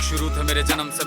शुरू थे मेरे जन्म से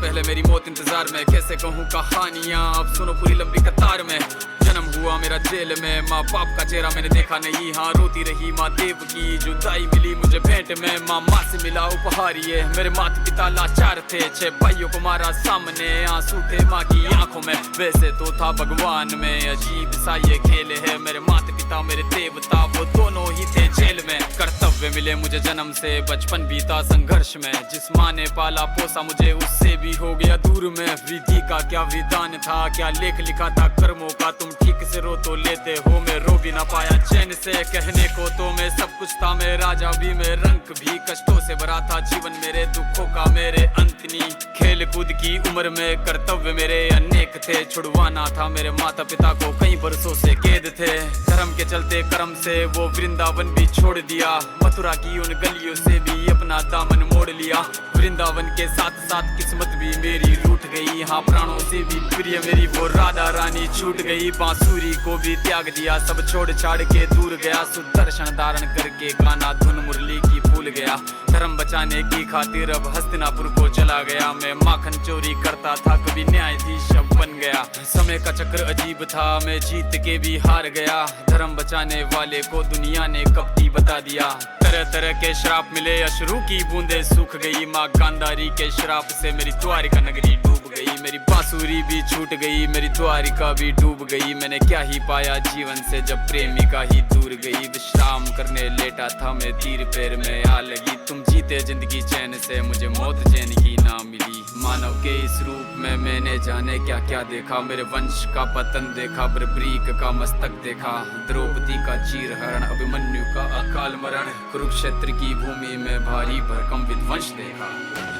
पहले मेरी मौत इंतजार में। कैसे कहूँ कहानियाँ, अब सुनो पूरी लंबी कतार में। जन्म हुआ मेरा जेल में, माँ बाप का चेहरा मैंने देखा नहीं। हाँ रोती रही माँ देव की, जुदाई मिली मुझे भेंट में। माँ से मिला उपहार ये, मेरे माता पिता लाचार थे। 6 भाइयों को मारा सामने, आंसू थे माँ की आंखों में। वैसे तो था भगवान में, अजीब सा ये खेल है। मेरे माता पिता मेरे देवता, वो दोनों ही थे जेल में। कर्तव्य मिले मुझे जन्म से, बचपन बीता संघर्ष में। जिस माँ ने पाला पोसा मुझे, उससे भी हो गया दूर में। विधि का क्या विधान था, क्या लेख लिखा था कर्मों का। तुम ठीक से रो तो लेते हो, मैं रो भी ना पाया चैन से। कहने को तो मैं सब कुछ था, मैं राजा भी, मैं रंक भी। कष्टों से भरा था जीवन मेरे, दुखों का मेरे अंत नहीं। खेल कूद की उम्र में कर्तव्य मेरे अनेक थे। छुड़वाना था मेरे माता पिता को, कई बरसों से कैद थे। धर्म के चलते कर्म से वो वृंदावन भी छोड़ दिया। मथुरा की उन गलियों से भी अपना दामन मोड़ लिया। वृंदावन के साथ साथ किस्मत भी मेरी रूठ गई। हाँ प्राणों से भी प्रिय मेरी वो राधा रानी छूट गई। बांसुरी को भी त्याग दिया, सब छोड़ छाड़ के दूर गया। सुदर्शन धारण करके गाना धुन मुरली की भूल गया। धर्म बचाने की खातिर अब हस्तिनापुर को चला गया। मैं माखन चोरी करता था, कभी न्यायाधीश अब बन गया। समय का चक्र अजीब था, मैं जीत के भी हार गया। धर्म बचाने वाले को दुनिया ने कपटी बता दिया। तरह तरह के श्राप मिले, अश्रु की बूंदे सूख गई। माँ गांधारी के श्राप से मेरी द्वारिका नगरी डूब गई। मेरी बांसुरी भी छूट गई, मेरी द्वारिका भी डूब गई। मैंने क्या ही पाया जीवन से, जब प्रेमिका ही दूर गई। विश्राम करने लेटा था मैं, तीर पैर में आ लगी। तुम जीते जिंदगी चैन से, मुझे मौत चैन की ना मिली। मानव के इस रूप में मैंने जाने क्या क्या देखा। मेरे वंश का पतन देखा, बर्बरीक का मस्तक देखा। द्रौपदी का चीरहरण, अभिमन्यु का अकाल मरण। कुरुक्षेत्र की भूमि में भारी भरकम विध्वंस देखा।